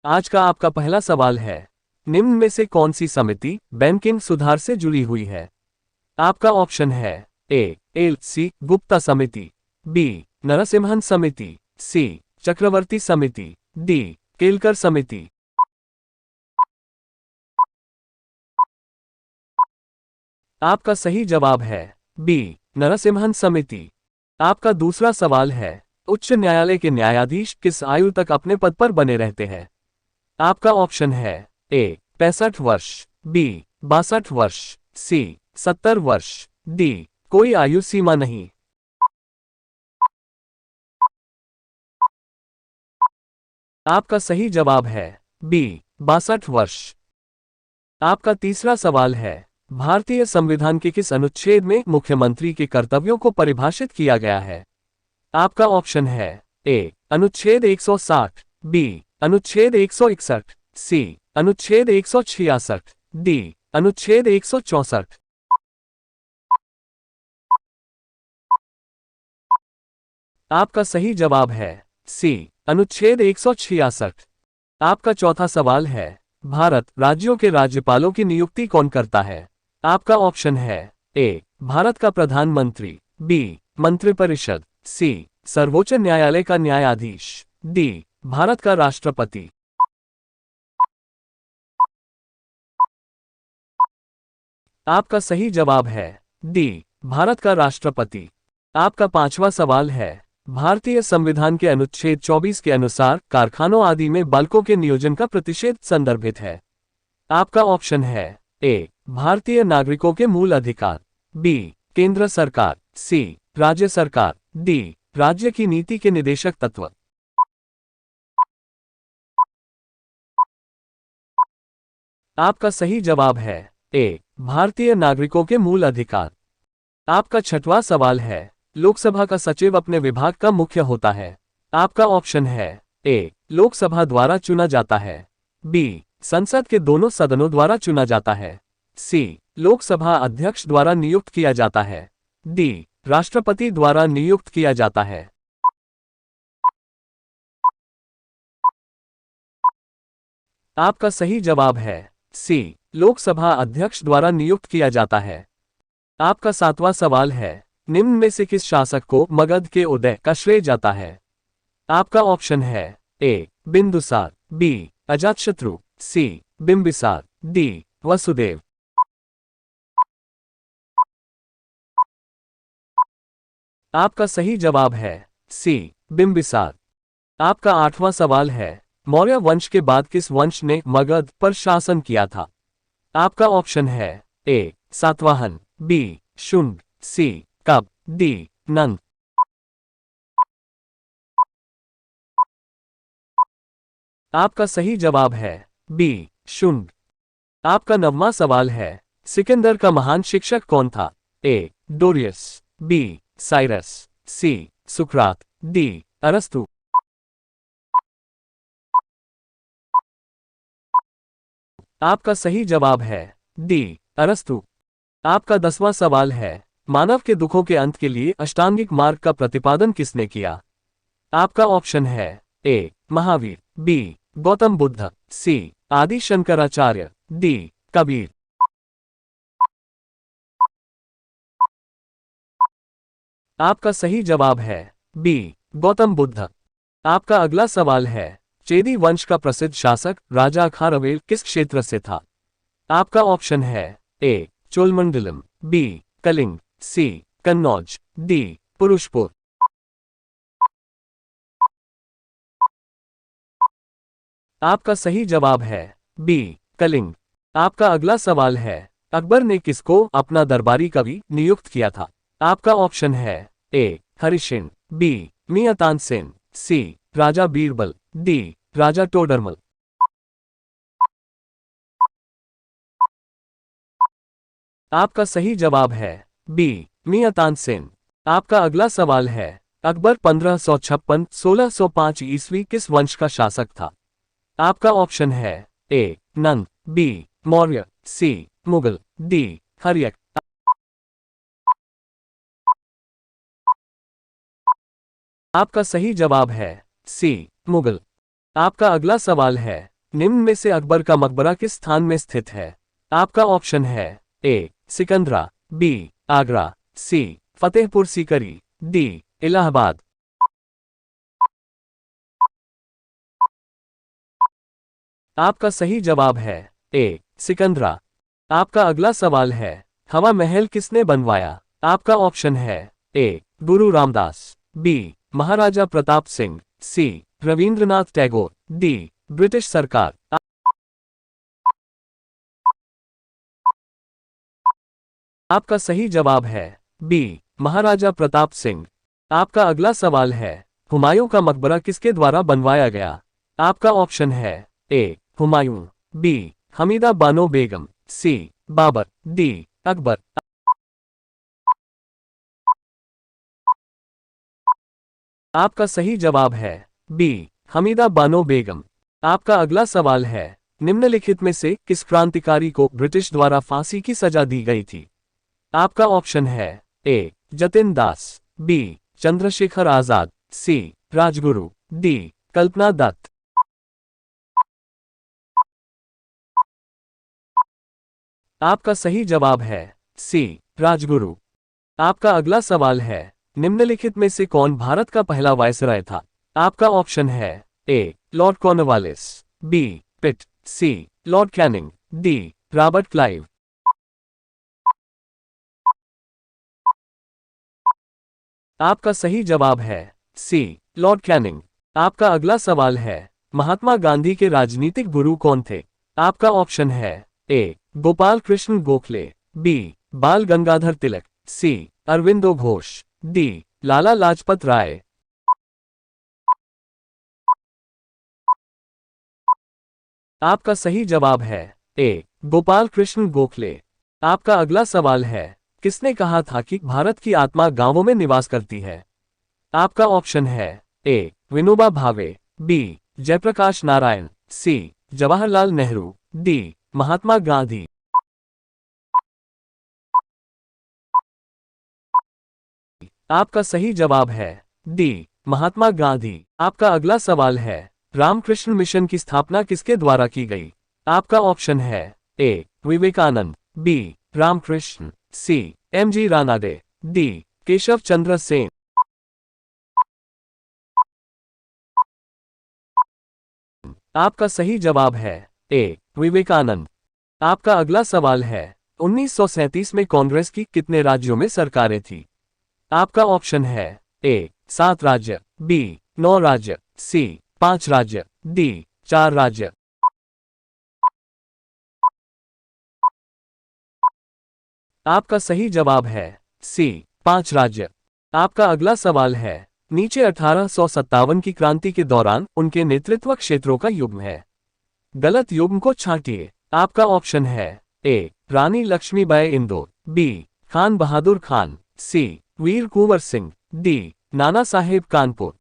आज का आपका पहला सवाल है, निम्न में से कौन सी समिति बैंकिंग सुधार से जुड़ी हुई है? आपका ऑप्शन है सी गुप्ता समिति, बी नरसिम्हन समिति, सी चक्रवर्ती समिति, डी केलकर समिति। आपका सही जवाब है बी नरसिम्हन समिति। आपका दूसरा सवाल है, उच्च न्यायालय के न्यायाधीश किस आयु तक अपने पद पर बने रहते हैं? आपका ऑप्शन है 65 वर्ष, बी 62 वर्ष, सी 70 वर्ष, डी कोई आयु सीमा नहीं। आपका सही जवाब है बी 62 वर्ष। आपका तीसरा सवाल है, भारतीय संविधान के किस अनुच्छेद में मुख्यमंत्री के कर्तव्यों को परिभाषित किया गया है? आपका ऑप्शन है अनुच्छेद 160, बी अनुच्छेद 161, सी अनुच्छेद 166, डी अनुच्छेद 164। आपका सही जवाब है सी अनुच्छेद 166। आपका चौथा सवाल है, भारत राज्यों के राज्यपालों की नियुक्ति कौन करता है? आपका ऑप्शन है भारत का प्रधानमंत्री, बी मंत्रिपरिषद, सी सर्वोच्च न्यायालय का न्यायाधीश, डी भारत का राष्ट्रपति। आपका सही जवाब है डी भारत का राष्ट्रपति। आपका पांचवा सवाल है, भारतीय संविधान के अनुच्छेद 24 के अनुसार कारखानों आदि में बालकों के नियोजन का प्रतिषेध संदर्भित है। आपका ऑप्शन है भारतीय नागरिकों के मूल अधिकार, बी केंद्र सरकार, सी राज्य सरकार, डी राज्य की नीति के निदेशक तत्व। आपका सही जवाब है भारतीय नागरिकों के मूल अधिकार। आपका छठवां सवाल है, लोकसभा का सचिव अपने विभाग का मुख्य होता है। आपका ऑप्शन है लोकसभा द्वारा चुना जाता है, बी संसद के दोनों सदनों द्वारा चुना जाता है, सी लोकसभा अध्यक्ष द्वारा नियुक्त किया जाता है, डी राष्ट्रपति द्वारा नियुक्त किया जाता है। आपका सही जवाब है सी लोकसभा अध्यक्ष द्वारा नियुक्त किया जाता है। आपका सातवां सवाल है, निम्न में से किस शासक को मगध के उदय का श्रेय जाता है? आपका ऑप्शन है बिंदुसार, बी अजातशत्रु, सी बिंबिसार, डी वसुदेव। आपका सही जवाब है सी बिंबिसार। आपका आठवां सवाल है, मौर्य वंश के बाद किस वंश ने मगध पर शासन किया था? आपका ऑप्शन है सातवाहन, बी शुंग, सी कब, डी नंद। आपका सही जवाब है बी शुंग। आपका नववां सवाल है, सिकंदर का महान शिक्षक कौन था? डोरियस, बी साइरस, सी सुकरात, डी अरस्तु। आपका सही जवाब है डी अरस्तु। आपका 10वां सवाल है, मानव के दुखों के अंत के लिए अष्टांगिक मार्ग का प्रतिपादन किसने किया? आपका ऑप्शन है महावीर, बी गौतम बुद्ध, सी आदि शंकराचार्य, डी कबीर। आपका सही जवाब है बी गौतम बुद्ध। आपका अगला सवाल है, चेदी वंश का प्रसिद्ध शासक राजा खारवेल किस क्षेत्र से था? आपका ऑप्शन है चोलमंडलम, बी कलिंग, सी कन्नौज, डी पुरुषपुर। आपका सही जवाब है बी कलिंग। आपका अगला सवाल है, अकबर ने किसको अपना दरबारी कवि नियुक्त किया था? आपका ऑप्शन है हरिशेन, बी मियां तानसेन, सी राजा बीरबल, डी राजा टोडरमल। आपका सही जवाब है बी मियां तानसेन। आपका अगला सवाल है, अकबर 1556-1605 ईस्वी किस वंश का शासक था? आपका ऑप्शन है नंद, बी मौर्य, सी मुगल, डी हर्यक। आपका सही जवाब है सी मुगल। आपका अगला सवाल है, निम्न में से अकबर का मकबरा किस स्थान में स्थित है? आपका ऑप्शन है ए सिकंदरा, बी आगरा, सी फतेहपुर सीकरी, डी इलाहाबाद। आपका सही जवाब है ए सिकंदरा। आपका अगला सवाल है, हवा महल किसने बनवाया? आपका ऑप्शन है ए गुरु रामदास, बी महाराजा प्रताप सिंह, सी रविंद्रनाथ टैगोर, डी ब्रिटिश सरकार। आपका सही जवाब है बी महाराजा प्रताप सिंह। आपका अगला सवाल है, हुमायूं का मकबरा किसके द्वारा बनवाया गया? आपका ऑप्शन है ए हुमायूं, बी हमीदा बानो बेगम, सी बाबर, डी अकबर। आपका सही जवाब है बी हमीदा बानो बेगम। आपका अगला सवाल है, निम्नलिखित में से किस क्रांतिकारी को ब्रिटिश द्वारा फांसी की सजा दी गई थी? आपका ऑप्शन है ए जतिन दास, बी चंद्रशेखर आजाद, सी राजगुरु, डी कल्पना दत्त। आपका सही जवाब है सी राजगुरु। आपका अगला सवाल है, निम्नलिखित में से कौन भारत का पहला वायसराय था? आपका ऑप्शन है A Lord Cornwallis, B Pitt, C Lord Canning, D Robert Clive. आपका सही जवाब है सी लॉर्ड कैनिंग। आपका अगला सवाल है, महात्मा गांधी के राजनीतिक गुरु कौन थे? आपका ऑप्शन है ए गोपाल कृष्ण गोखले, बी बाल गंगाधर तिलक, सी अरविंदो घोष, डी लाला लाजपत राय। आपका सही जवाब है ए गोपाल कृष्ण गोखले। आपका अगला सवाल है, किसने कहा था कि भारत की आत्मा गांवों में निवास करती है? आपका ऑप्शन है ए विनोबा भावे, बी जयप्रकाश नारायण, सी जवाहरलाल नेहरू, डी महात्मा गांधी। आपका सही जवाब है डी महात्मा गांधी। आपका अगला सवाल है, रामकृष्ण मिशन की स्थापना किसके द्वारा की गई? आपका ऑप्शन है ए विवेकानंद, बी रामकृष्ण, सी एम.जी. रानाडे, डी केशव चंद्र सेन। आपका सही जवाब है ए विवेकानंद। आपका अगला सवाल है, 1937 में कांग्रेस की कितने राज्यों में सरकारें थी? आपका ऑप्शन है ए 7 राज्य, बी 9 राज्य, सी 5 राज्य, डी 4 राज्य। आपका सही जवाब है सी 5 राज्य। आपका अगला सवाल है, नीचे 1857 की क्रांति के दौरान उनके नेतृत्व क्षेत्रों का युग्म है। गलत युग्म को छांटिए। आपका ऑप्शन है ए रानी लक्ष्मीबाई इंदौर, बी खान बहादुर खान, सी वीर कुंवर सिंह, डी नाना साहेब कानपुर।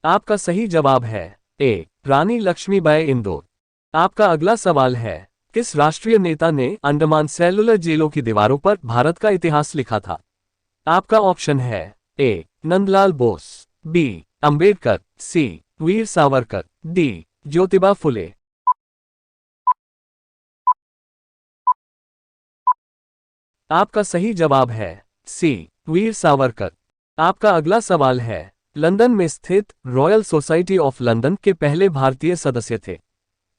आपका सही जवाब है ए रानी लक्ष्मीबाई इंदौर। आपका अगला सवाल है, किस राष्ट्रीय नेता ने अंडमान सेलुलर जेलों की दीवारों पर भारत का इतिहास लिखा था? आपका ऑप्शन है ए नंदलाल बोस, बी अंबेडकर, सी वीर सावरकर, डी ज्योतिबा फुले। आपका सही जवाब है सी वीर सावरकर। आपका अगला सवाल है, लंदन में स्थित रॉयल सोसाइटी ऑफ लंदन के पहले भारतीय सदस्य थे।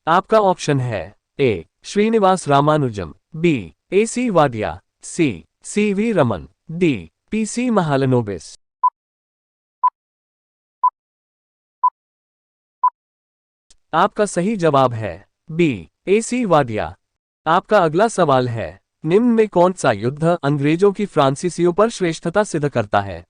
आपका ऑप्शन है A Srinivas Ramanujam, B A C. Wadia, C C V. Raman, D P C. Mahalanobis. आपका सही जवाब है बी ए.सी. वाडिया। आपका अगला सवाल है, निम्न में कौन सा युद्ध अंग्रेजों की फ्रांसीसियों पर श्रेष्ठता सिद्ध करता है?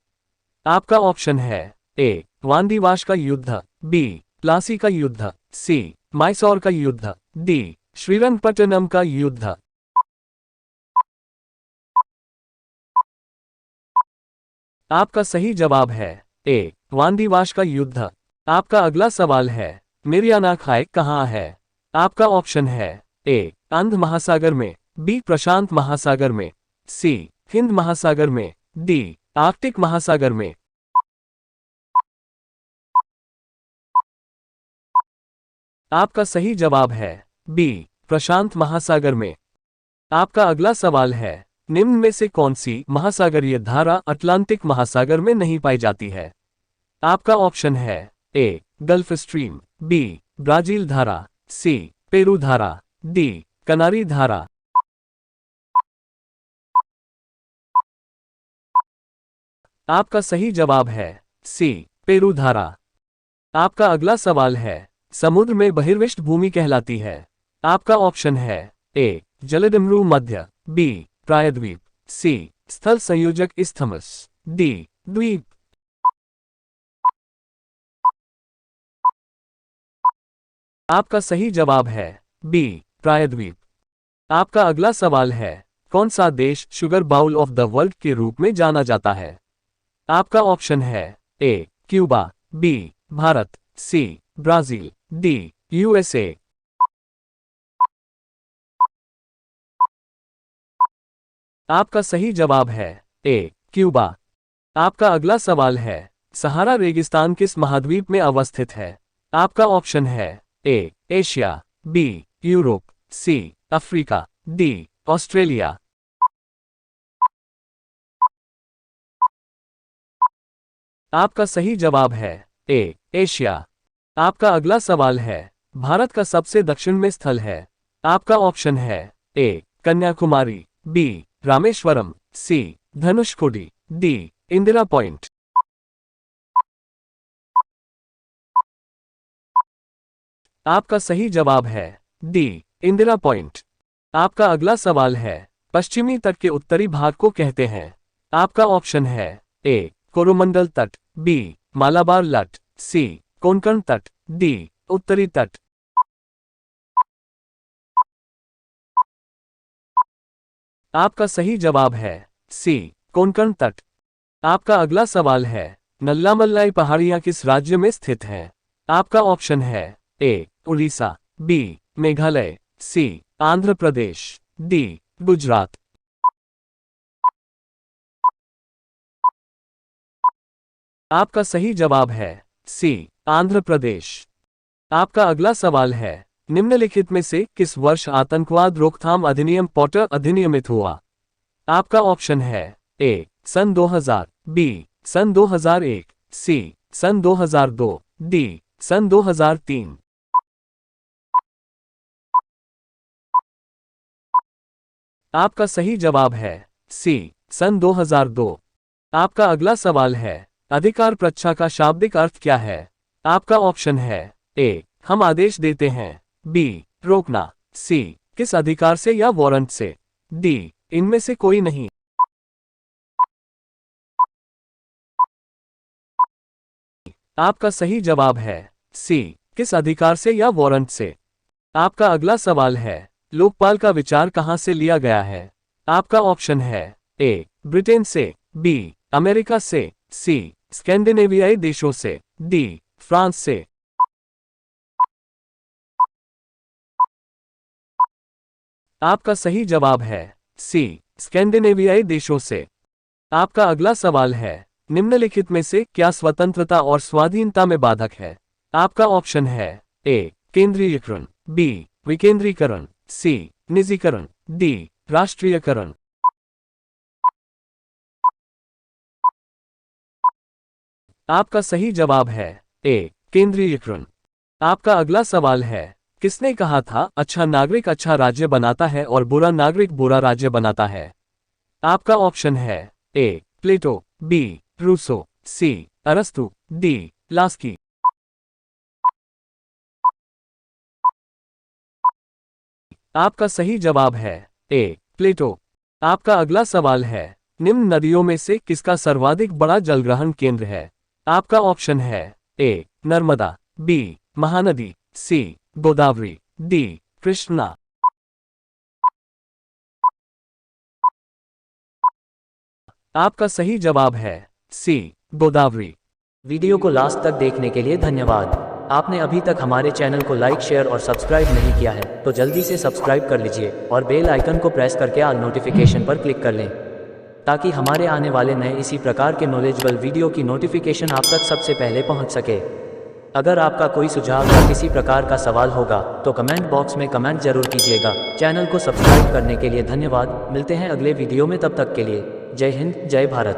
आपका ऑप्शन है ए वांदीवाश का युद्ध, बी प्लासी का युद्ध, सी मैसूर का युद्ध, डी श्रीरंगपट्टनम का युद्ध। आपका सही जवाब है ए वांदीवाश का युद्ध। आपका अगला सवाल है, मेरियाना खाई कहाँ है? आपका ऑप्शन है ए अंध महासागर में, बी प्रशांत महासागर में, सी हिंद महासागर में, डी आर्कटिक महासागर में। आपका सही जवाब है बी, प्रशांत महासागर में। आपका अगला सवाल है, निम्न में से कौन सी महासागरीय धारा अटलांटिक महासागर में नहीं पाई जाती है? आपका ऑप्शन है ए, गल्फ स्ट्रीम, बी, ब्राजील धारा, सी, पेरू धारा, डी, कनारी धारा। आपका सही जवाब है सी, पेरू धारा। आपका अगला सवाल है, समुद्र में बहिर्विष्ट भूमि कहलाती है? आपका ऑप्शन है ए, जलडमरू मध्य, बी, प्रायद्वीप, सी, स्थल संयोजक इस्थमस, डी, द्वीप। आपका सही जवाब है बी, प्रायद्वीप। आपका अगला सवाल है, कौन सा देश sugar bowl of the world के रूप में जाना जाता है? आपका ऑप्शन है A, Cuba, B, Bharat, C, Brazil, D, USA. आपका सही जवाब है ए, क्यूबा। आपका अगला सवाल है, सहारा रेगिस्तान किस महाद्वीप में अवस्थित है? आपका ऑप्शन है ए, एशिया, बी, यूरोप, सी, अफ्रीका, डी, ऑस्ट्रेलिया। आपका सही जवाब है ए, एशिया। आपका अगला सवाल है, भारत का सबसे दक्षिण में स्थल है? आपका ऑप्शन है ए, कन्याकुमारी, बी, रामेश्वरम, सी, धनुषकोडी, डी, इंदिरा पॉइंट। आपका सही जवाब है डी, इंदिरा पॉइंट। आपका अगला सवाल है, पश्चिमी तट के उत्तरी भाग को कहते हैं? आपका ऑप्शन है ए, कोरोमंडल तट, बी, मालाबार तट, सी, कोंकण तट, डी, उत्तरी तट। आपका सही जवाब है सी, कोंकण तट। आपका अगला सवाल है, नल्लामल्लाई पहाड़ियां किस राज्य में स्थित हैं? आपका ऑप्शन है ए, उड़ीसा, बी, मेघालय, सी, आंध्र प्रदेश, डी, गुजरात। आपका सही जवाब है सी, आंध्र प्रदेश। आपका अगला सवाल है, निम्नलिखित में से किस वर्ष आतंकवाद रोकथाम अधिनियम पॉटर अधिनियमित हुआ? आपका ऑप्शन है ए, सन 2000, बी, सन 2001, सी, सन 2002, डी, सन 2003। आपका सही जवाब है सी, सन 2002। आपका अगला सवाल है, अधिकार प्रच्छा का शाब्दिक अर्थ क्या है? आपका ऑप्शन है ए, हम आदेश देते हैं, बी, रोकना, सी, किस अधिकार से या वारंट से, डी, इनमें से कोई नहीं। आपका सही जवाब है सी, किस अधिकार से या वारंट से। आपका अगला सवाल है, लोकपाल का विचार कहां से लिया गया है? आपका ऑप्शन है ए, ब्रिटेन से, बी, अमेरिका से, सी, स्कैंडिनेवियाई देशों से, डी, फ्रांस से। आपका सही जवाब है सी, स्कैंडिनेवियाई देशों से। आपका अगला सवाल है, निम्नलिखित में से क्या स्वतंत्रता और स्वाधीनता में बाधक है? आपका ऑप्शन है ए, केंद्रीयकरण, बी, विकेंद्रीकरण, सी, निजीकरण, डी, राष्ट्रीयकरण। आपका सही जवाब है ए, केंद्रीयकरण। आपका अगला सवाल है, किसने कहा था अच्छा नागरिक अच्छा राज्य बनाता है और बुरा नागरिक बुरा राज्य बनाता है? आपका ऑप्शन है ए, प्लेटो, बी, रूसो, सी, अरस्तु, डी, लास्की। आपका सही जवाब है ए, प्लेटो। आपका अगला सवाल है, निम्न नदियों में से किसका सर्वाधिक बड़ा जलग्रहण केंद्र है? आपका ऑप्शन है ए, नर्मदा, बी, महानदी, सी, गोदावरी, डी, कृष्णा। आपका सही जवाब है सी, गोदावरी। वीडियो को लास्ट तक देखने के लिए धन्यवाद। आपने अभी तक हमारे चैनल को लाइक, शेयर और सब्सक्राइब नहीं किया है तो जल्दी से सब्सक्राइब कर लीजिए और बेल आइकन को प्रेस करके ऑल नोटिफिकेशन पर क्लिक कर लें, ताकि हमारे आने वाले नए इसी प्रकार के नॉलेजेबल वीडियो की नोटिफिकेशन आप तक सबसे पहले पहुंच सके। अगर आपका कोई सुझाव या किसी प्रकार का सवाल होगा तो कमेंट बॉक्स में कमेंट जरूर कीजिएगा। चैनल को सब्सक्राइब करने के लिए धन्यवाद। मिलते हैं अगले वीडियो में, तब तक के लिए जय हिंद, जय भारत।